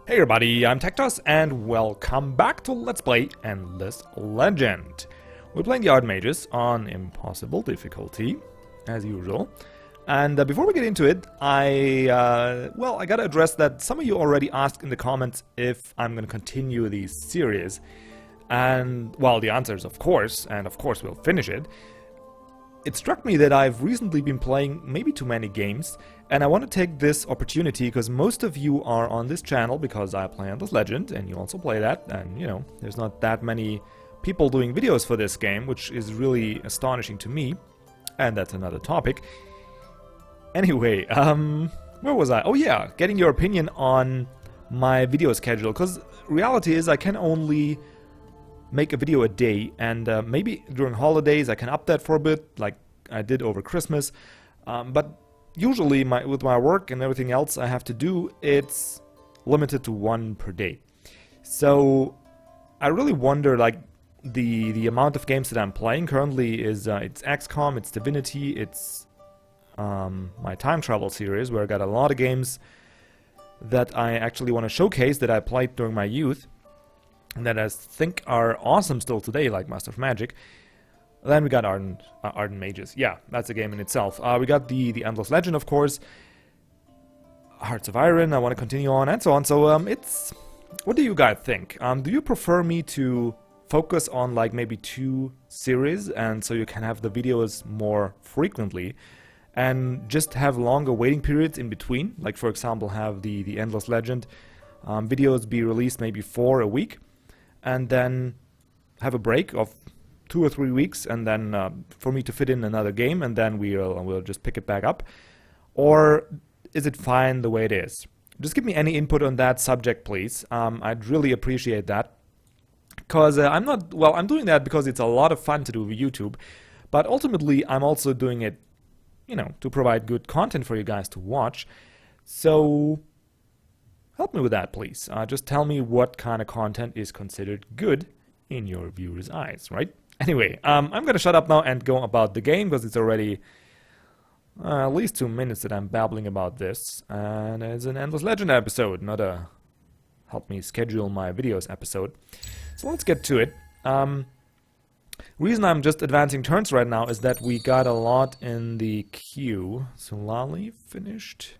Hey everybody, I'm TecToss and welcome back to Let's Play Endless Legend. We're playing the Ardent Mages on impossible difficulty, as usual. And before we get into it, I gotta address that some of you already asked in the comments if I'm gonna continue the series. And, well, the answer is of course, and of course we'll finish it. It struck me that I've recently been playing maybe too many games, and I want to take this opportunity because most of you are on this channel because I play Endless Legend, and you also play that, and you know, there's not that many people doing videos for this game, which is really astonishing to me, and that's another topic. Anyway, where was I? Oh yeah, getting your opinion on my video schedule, because reality is I can only make a video a day, and maybe during holidays I can up that for a bit, like I did over Christmas, but usually with my work and everything else I have to do, it's limited to one per day. So I really wonder, like, the amount of games that I'm playing currently is it's XCOM, it's Divinity, it's my time travel series, where I got a lot of games that I actually want to showcase that I played during my youth and that I think are awesome still today, like Master of Magic. Then we got Ardent Mages. Yeah, that's a game in itself. We got the Endless Legend, of course. Hearts of Iron, I want to continue on, and so on. So, it's... What do you guys think? Do you prefer me to focus on, like, maybe 2 series, and so you can have the videos more frequently, and just have longer waiting periods in between? Like, for example, have the Endless Legend videos be released maybe 4 a week, and then have a break of 2 or 3 weeks, and then for me to fit in another game, and then we'll just pick it back up? Or is it fine the way it is? Just give me any input on that subject, please. I'd really appreciate that, because I'm doing that because it's a lot of fun to do with YouTube, but ultimately I'm also doing it, you know, to provide good content for you guys to watch. So help me with that, please. Just tell me what kind of content is considered good in your viewers' eyes, right? Anyway, I'm gonna shut up now and go about the game, because it's already at least 2 minutes that I'm babbling about this. And it's an Endless Legend episode, not a help me schedule my videos episode. So let's get to it. Reason I'm just advancing turns right now is that we got a lot in the queue. So Lali finished.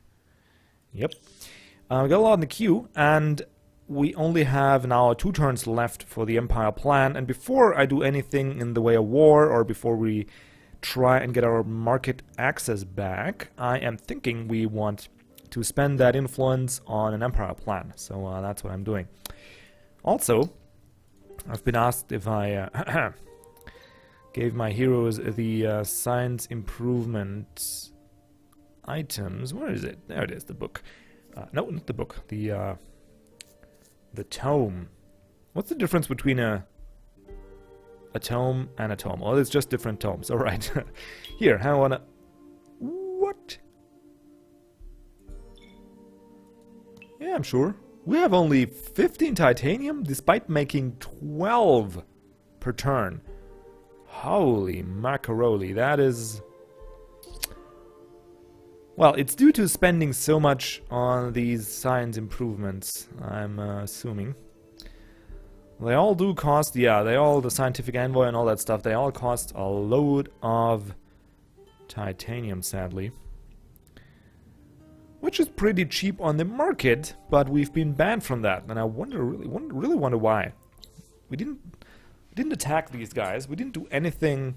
Yep. We got a lot in the queue, and we only have now 2 turns left for the Empire plan. And before I do anything in the way of war, or before we try and get our market access back, I am thinking we want to spend that influence on an Empire plan. So that's what I'm doing. Also, I've been asked if I gave my heroes the science improvement items. Where is it? There it is, the book. No, not the book. The tome. What's the difference between a tome and a tome? Oh, it's just different tomes. All right. Here, I wanna... What? Yeah, I'm sure. We have only 15 titanium, despite making 12 per turn. Holy macaroni, that is... Well, it's due to spending so much on these science improvements, I'm assuming. They all do cost, yeah, the scientific envoy and all that stuff, they all cost a load of titanium, sadly. Which is pretty cheap on the market, but we've been banned from that, and I really wonder why. We didn't attack these guys, we didn't do anything.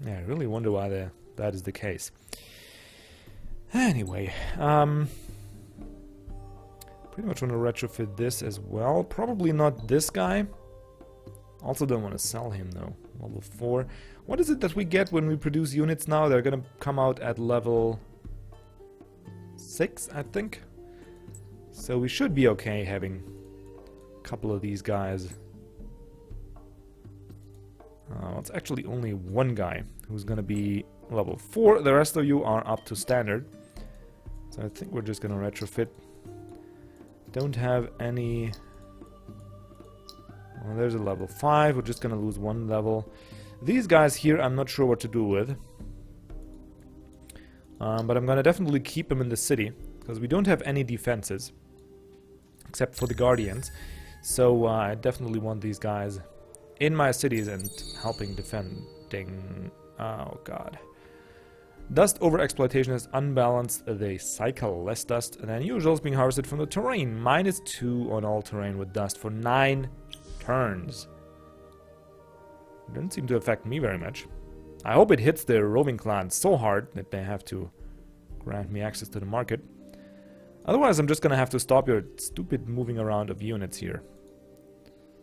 Yeah, I really wonder why that is the case. Anyway, pretty much want to retrofit this as well. Probably not this guy. Also don't want to sell him though. Level 4. What is it that we get when we produce units now? They're gonna come out at level 6, I think. So we should be okay having a couple of these guys. It's actually only one guy who's gonna be level 4. The rest of you are up to standard. So I think we're just gonna retrofit. Don't have any... Well, there's a level 5. We're just gonna lose 1 level. These guys here I'm not sure what to do with. But I'm gonna definitely keep them in the city. because we don't have any defenses except for the Guardians. So I definitely want these guys in my cities and helping defending. Oh god. Dust overexploitation is unbalanced. They cycle less dust than usual is being harvested from the terrain. -2 on all terrain with dust for 9 turns. Doesn't seem to affect me very much. I hope it hits the roving clans so hard that they have to grant me access to the market. Otherwise, I'm just gonna have to stop your stupid moving around of units here.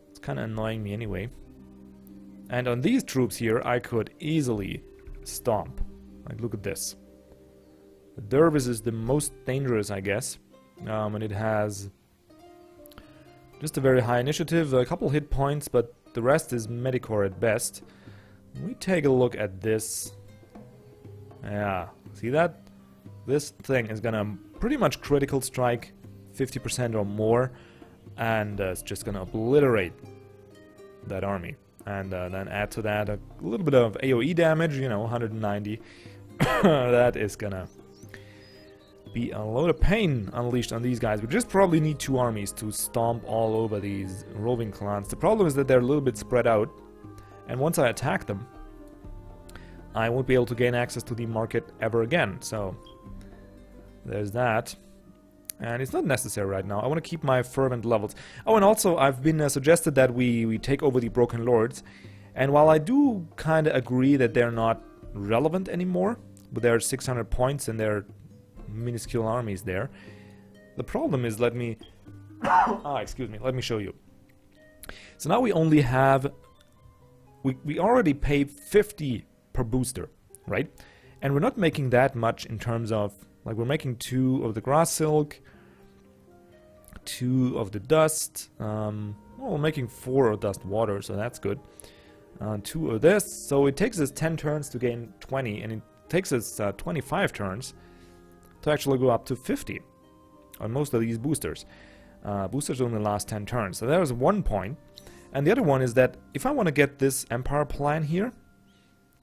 It's kind of annoying me anyway. And on these troops here, I could easily stomp. Like, look at this. The Dervis is the most dangerous, I guess. And it has just a very high initiative, a couple hit points, but the rest is Medicore at best. We take a look at this. Yeah, see that? This thing is gonna pretty much critical strike 50% or more, and it's just gonna obliterate that army. And then add to that a little bit of AoE damage, you know, 190. That is gonna be a load of pain unleashed on these guys. We just probably need 2 armies to stomp all over these roving clans. The problem is that they're a little bit spread out, and once I attack them, I won't be able to gain access to the market ever again. So there's that. And it's not necessary right now. I want to keep my fervent levels. Oh, and also I've been suggested that we take over the Broken Lords. And while I do kind of agree that they're not relevant anymore, with their 600 points and their minuscule armies there, the problem is, let me excuse me, let me show you. So now we only have, we already pay 50 per booster, right? And we're not making that much in terms of, like, we're making 2 of the grass silk, 2 of the dust, well, we're making 4 of dust water, so that's good. 2 of this, so it takes us 10 turns to gain 20, and it takes us 25 turns to actually go up to 50 on most of these boosters. Boosters only last 10 turns, so there's one point. And the other one is that if I want to get this Empire plan here,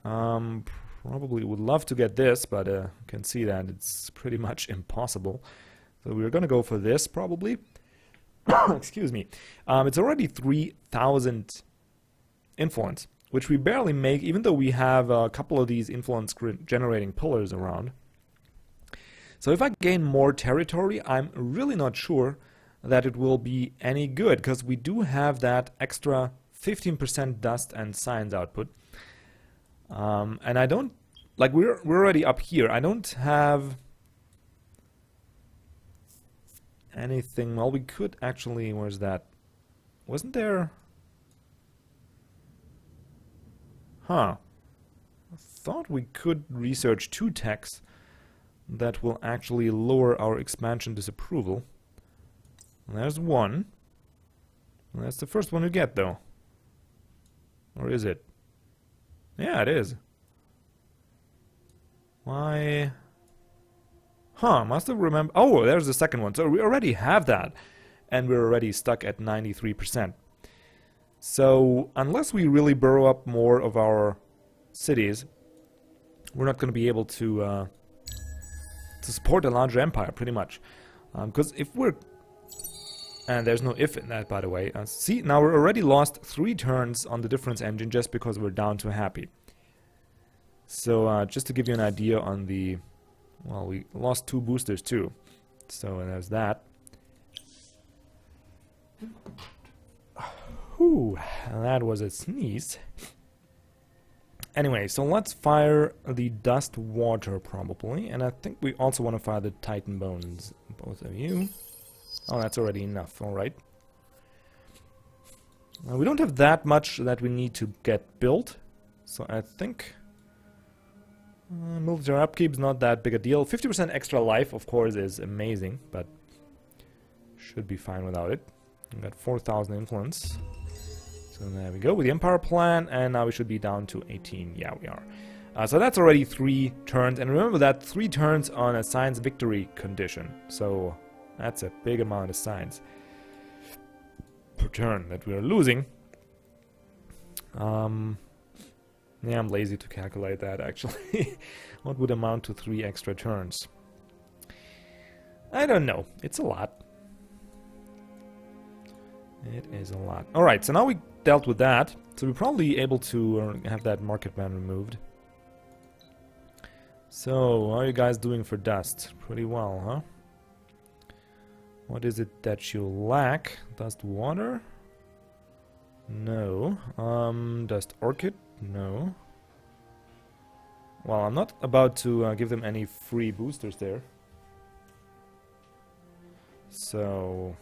probably would love to get this, but you can see that it's pretty much impossible. So we're going to go for this, probably. Excuse me. It's already 3,000 influence, which we barely make, even though we have a couple of these influence-generating pillars around. So if I gain more territory, I'm really not sure that it will be any good, because we do have that extra 15% dust and science output. And I don't, like, we're already up here. I don't have anything. Well, we could actually, where's that? Wasn't there? Huh. I thought we could research 2 techs that will actually lower our expansion disapproval. And there's one. And that's the first one we get, though. Or is it? Yeah, it is. Why? Huh, must have remembered. Oh, there's the second one. So we already have that. And we're already stuck at 93%. So, unless we really burrow up more of our cities, we're not going to be able to support a larger empire, pretty much. Because if we're... And there's no if in that, by the way. See, now we're already lost 3 turns on the difference engine just because we're down to happy. So, just to give you an idea on the... Well, we lost 2 boosters too. So, there's that. Whew, that was a sneeze. Anyway, so let's fire the dust water probably, and I think we also want to fire the Titan bones, both of you. Oh, that's already enough, alright. We don't have that much that we need to get built, so I think military upkeep is not that big a deal. 50% extra life, of course, is amazing, but should be fine without it. We've got 4,000 influence. So there we go with the Empire plan, and now we should be down to 18. Yeah, we are. So that's already 3 turns, and remember that 3 turns on a science victory condition. So that's a big amount of science per turn that we are losing. Yeah, I'm lazy to calculate that, actually. What would amount to 3 extra turns? I don't know. It's a lot. It is a lot. Alright, so now we dealt with that. So we're probably able to have that market ban removed. So, how are you guys doing for dust? Pretty well, huh? What is it that you lack? Dust water? No. Dust orchid? No. Well, I'm not about to give them any free boosters there. So,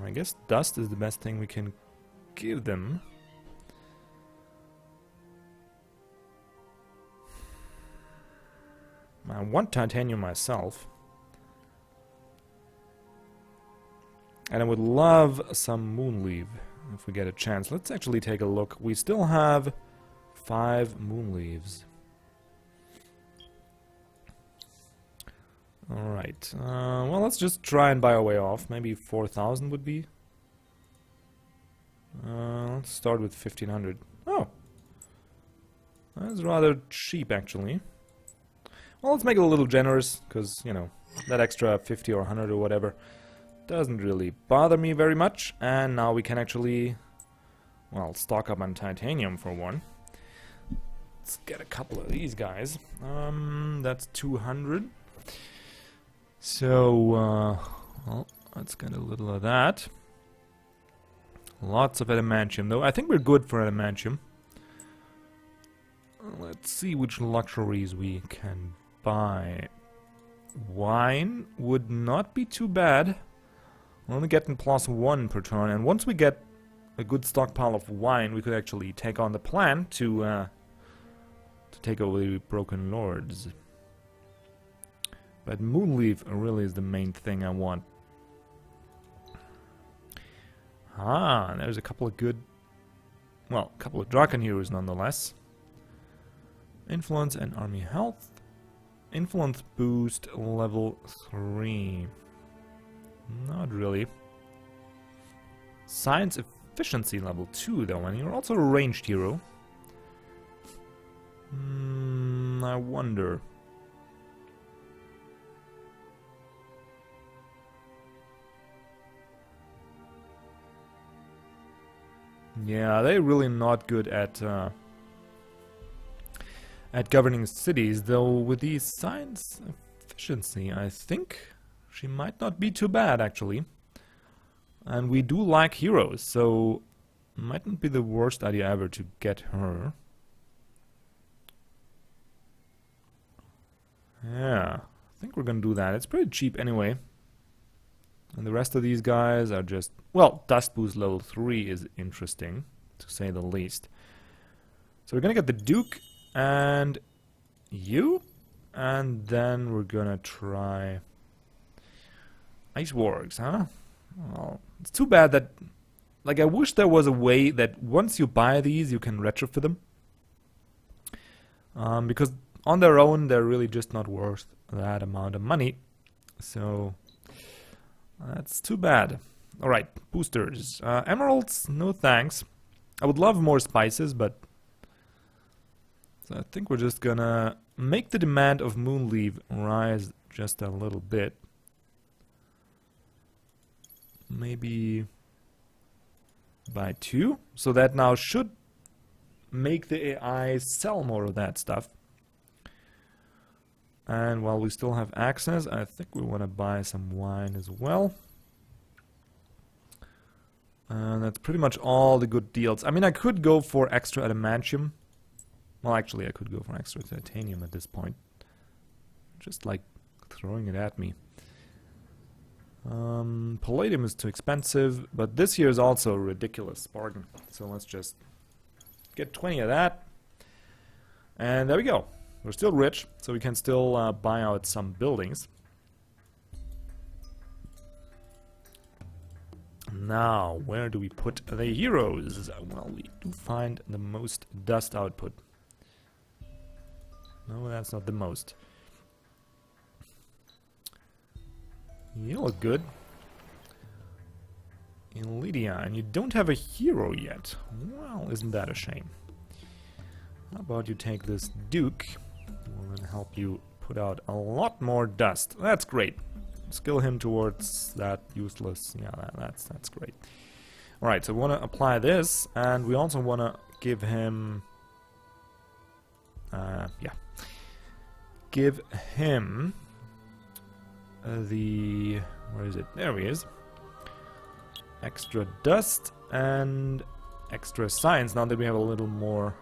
I guess dust is the best thing we can give them. I want titanium myself. And I would love some moonleaf if we get a chance. Let's actually take a look. We still have 5 moonleaves. Alright, well, let's just try and buy our way off. Maybe 4,000 would be. Let's start with 1,500. Oh! That's rather cheap, actually. Well, let's make it a little generous, because, you know, that extra 50 or 100 or whatever doesn't really bother me very much. And now we can actually, well, stock up on titanium for one. Let's get a couple of these guys. That's 200. So, well, let's get a little of that. Lots of adamantium, though. I think we're good for adamantium. Let's see which luxuries we can buy. Wine would not be too bad. We're only getting +1 per turn, and once we get a good stockpile of wine, we could actually take on the plan to take over the Broken Lords. But Moonleaf really is the main thing I want. Ah, there's a couple of good... well, a couple of Draken heroes nonetheless. Influence and army health. Influence boost level 3. Not really. Science efficiency level 2 though, and you're also a ranged hero. I wonder... yeah, they're really not good at governing cities, though with the science efficiency, I think she might not be too bad, actually. And we do like heroes, so might not be the worst idea ever to get her. Yeah, I think we're gonna do that. It's pretty cheap anyway. And the rest of these guys are just... well, Dust Boost level 3 is interesting, to say the least. So we're gonna get the Duke and you, and then we're gonna try Ice Wargs, huh? Well, it's too bad that... like, I wish there was a way that once you buy these, you can retrofit them. Because on their own, they're really just not worth that amount of money. So... that's too bad. Alright, boosters. Emeralds, no thanks. I would love more spices, but... so I think we're just gonna make the demand of Moonleaf rise just a little bit. Maybe... by 2? So that now should make the AI sell more of that stuff. And while we still have access, I think we want to buy some wine as well. And that's pretty much all the good deals. I mean, I could go for extra adamantium. Well, actually, I could go for extra titanium at this point. Just like throwing it at me. Palladium is too expensive, but this here is also a ridiculous bargain. So let's just get 20 of that. And there we go. We're still rich, so we can still buy out some buildings. Now, where do we put the heroes? Well, we do find the most dust output. No, that's not the most. You look good. in Lydia, and you don't have a hero yet. Well, isn't that a shame? How about you take this Duke? We'll then help you put out a lot more dust. That's great. Skill him towards that useless. Yeah, that's great. Alright, so we want to apply this, and we also want to give him... Give him the... Where is it? There he is. Extra dust and extra science, now that we have a little more.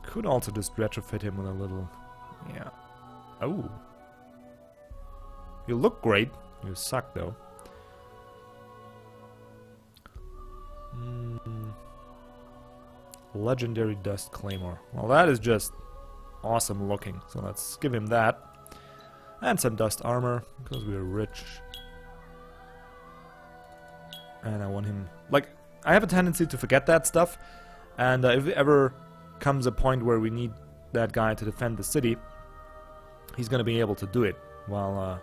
Could also just retrofit him with a little... Yeah. Oh. You look great. You suck, though. Legendary Dust Claymore. Well, that is just awesome looking. So let's give him that. And some dust armor, because we're rich. And I want him... Like, I have a tendency to forget that stuff. And if it ever comes a point where we need that guy to defend the city, he's going to be able to do it. Well,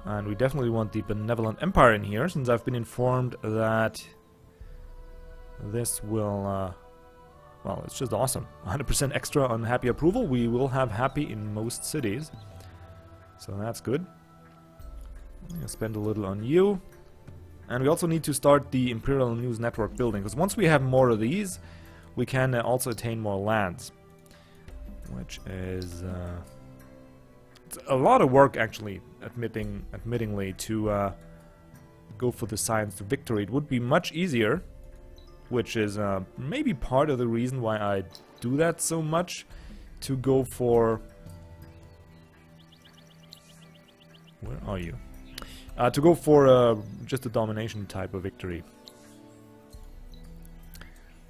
and we definitely want the Benevolent Empire in here, since I've been informed that this will... well, it's just awesome. 100% extra on happy approval. We will have happy in most cities. So that's good. I'm going to spend a little on you. And we also need to start the Imperial News Network building, because once we have more of these, we can also attain more lands. Which is... it's a lot of work, actually, admittingly, to go for the Science to Victory. It would be much easier, which is maybe part of the reason why I do that so much, to go for... Where are you? To go for just a domination type of victory.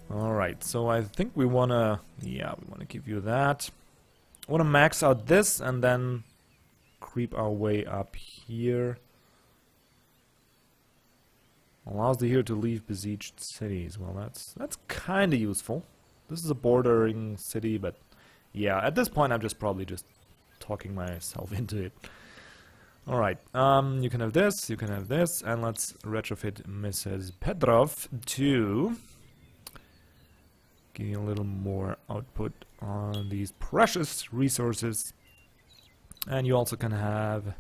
Alright, so I think we wanna... Yeah, we wanna give you that. I wanna max out this and then creep our way up here. Allows the hero to leave besieged cities. Well, that's kind of useful. This is a bordering city, but yeah, at this point I'm just probably just talking myself into it. Alright, you can have this, and let's retrofit Mrs. Petrov to give you a little more output on these precious resources. And you also can have...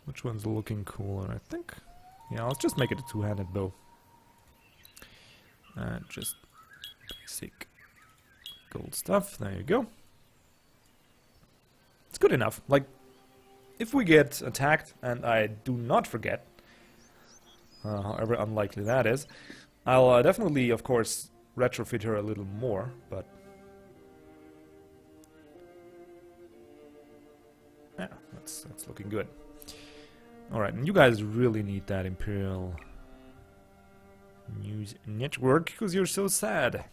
which one's looking cooler? I think... Yeah, let's just make it a two-handed bow. And just basic gold stuff. There you go. It's good enough. Like, if we get attacked, and I do not forget, however unlikely that is, I'll definitely, of course, retrofit her a little more, but... Yeah, that's looking good. Alright, and you guys really need that Imperial News Network, because you're so sad.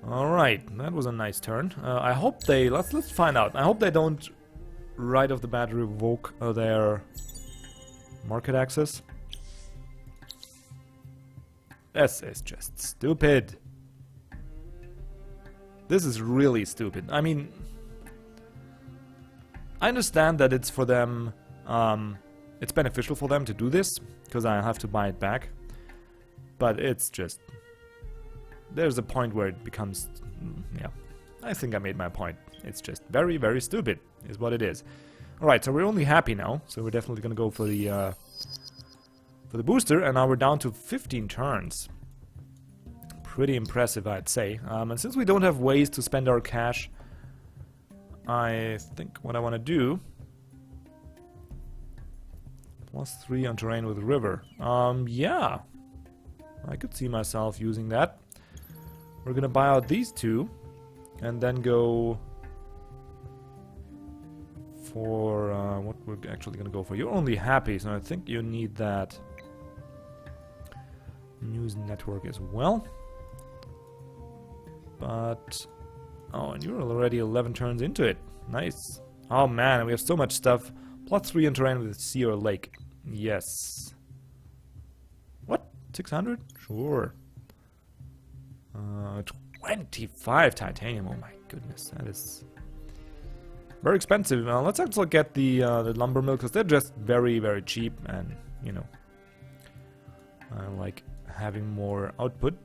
Alright, that was a nice turn. I hope they... Let's find out. I hope they don't right off the bat revoke their market access. This is just stupid. This is really stupid. I mean... I understand that it's for them... it's beneficial for them to do this, because I have to buy it back. But it's just... There's a point where it becomes... Yeah, I think I made my point. It's just very, very stupid, is what it is. Alright, so we're only happy now, so we're definitely gonna go for the booster, and now we're down to 15 turns. Pretty impressive, I'd say. And since we don't have ways to spend our cash, I think what I want to do... +3 on terrain with river. Yeah. I could see myself using that. We're gonna buy out these two, and then go for what we're actually gonna go for. You're only happy, so I think you need that news network as well. But oh, and you're already 11 turns into it. Nice. Oh man, we have so much stuff. +3 on terrain with sea or lake. Yes. What? 600? Sure. 25 titanium, oh my goodness, that is very expensive. Let's actually get the lumber mill, because they're just very, very cheap, and, you know, I like having more output.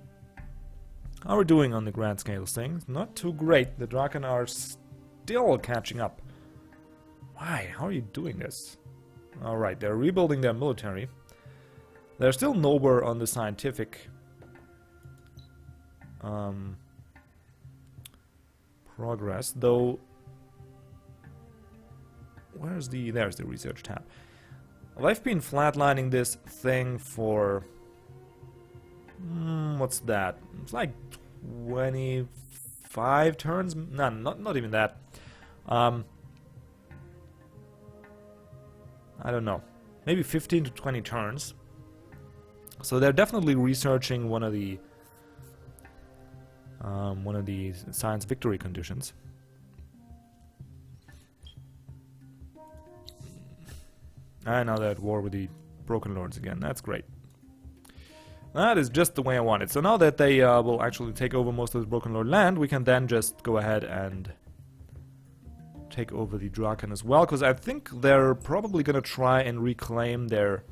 How are we doing on the grand scale of things? Not too great. The Draken are still catching up. Why? How are you doing this? Alright, they're rebuilding their military. They're still nowhere on the scientific progress, though. There's the research tab. Well, I've been flatlining this thing for what's that? It's like 25 turns. No, not even that. I don't know. Maybe 15 to 20 turns. So they're definitely researching one of the science victory conditions. And now they're at war with the Broken Lords again. That's great. That is just the way I want it. So now that they will actually take over most of the Broken Lord land, we can then just go ahead and take over the Draken as well, because I think they're probably going to try and reclaim their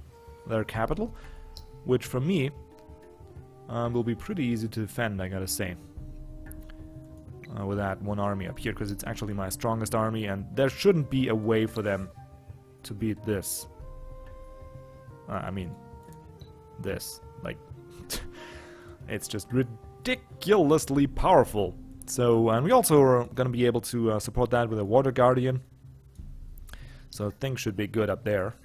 capital, which for me will be pretty easy to defend, I gotta say, with that one army up here, because it's actually my strongest army, and there shouldn't be a way for them to beat this. I mean, this. Like, it's just ridiculously powerful. So, and we also are going to be able to support that with a Water Guardian. So things should be good up there.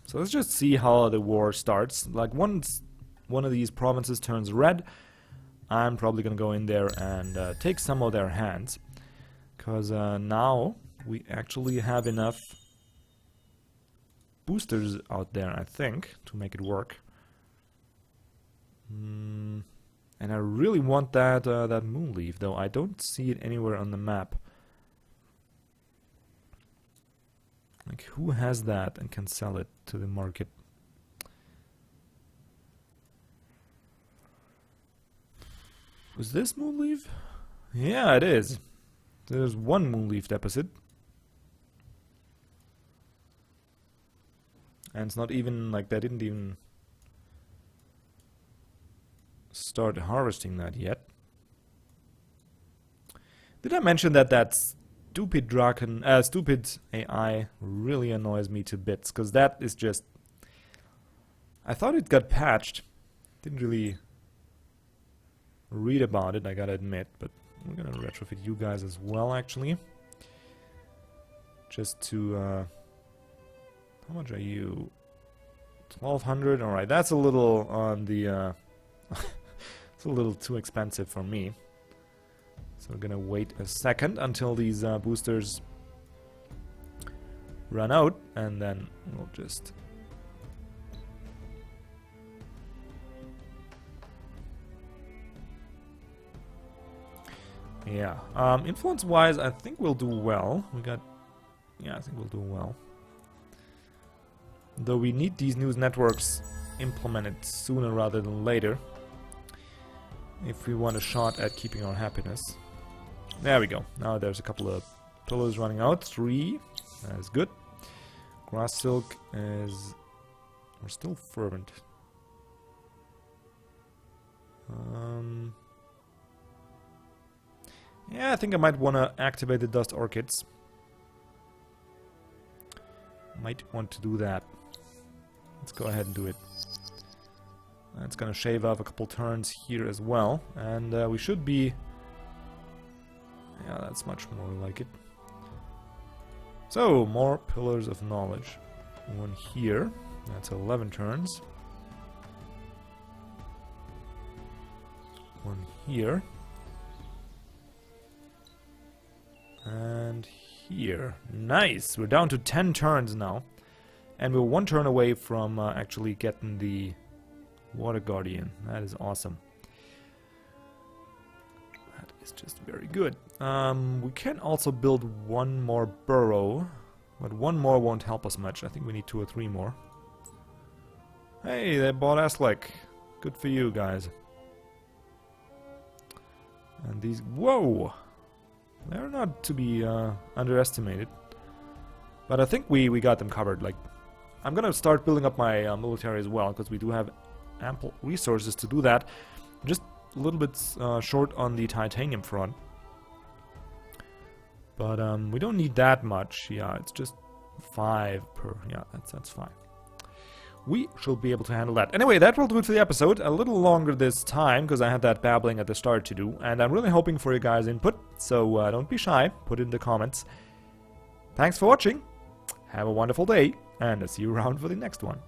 So let's just see how the war starts. Like, once one of these provinces turns red, I'm probably going to go in there and take some of their hands. Because now we actually have enough boosters out there, I think, to make it work. And I really want that that moon leaf, though I don't see it anywhere on the map. Like, who has that and can sell it to the market? Was this moon leaf? Yeah, it is. There's one moon leaf deposit. And it's not even like they didn't even start harvesting that yet. Did I mention that that stupid Draken, stupid AI really annoys me to bits? Because that is just... I thought it got patched. Didn't really read about it, I gotta admit. But we're gonna retrofit you guys as well, actually. Just to... how much are you? 1200? Alright, that's a little on the... it's a little too expensive for me. So we're gonna wait a second until these boosters run out, and then we'll just... Yeah, influence-wise, I think we'll do well. We got... Yeah, I think we'll do well. Though we need these news networks implemented sooner rather than later, if we want a shot at keeping our happiness. There we go. Now there's a couple of pillars running out. 3. That is good. Grass silk is... We're still fervent. Yeah, I think I might want to activate the dust orchids. Might want to do that. Let's go ahead and do it. That's gonna shave off a couple turns here as well, and we should be... Yeah, that's much more like it. So, more Pillars of Knowledge. One here. That's 11 turns. One here. And here. Nice! We're down to 10 turns now. And we're 1 turn away from actually getting the Water Guardian. That is awesome. That is just very good. We can also build 1 more burrow, but 1 more won't help us much. I think we need 2 or 3 more. Hey, they bought Aslek. Good for you guys. And these... Whoa! They're not to be underestimated. But I think we got them covered. Like, I'm gonna start building up my military as well, because we do have ample resources to do that. Just a little bit short on the titanium front. But we don't need that much. Yeah, it's just 5 per... Yeah, that's fine. We should be able to handle that. Anyway, that will do it for the episode. A little longer this time, because I had that babbling at the start to do. And I'm really hoping for your guys' input, so don't be shy. Put it in the comments. Thanks for watching. Have a wonderful day, and I'll see you around for the next one.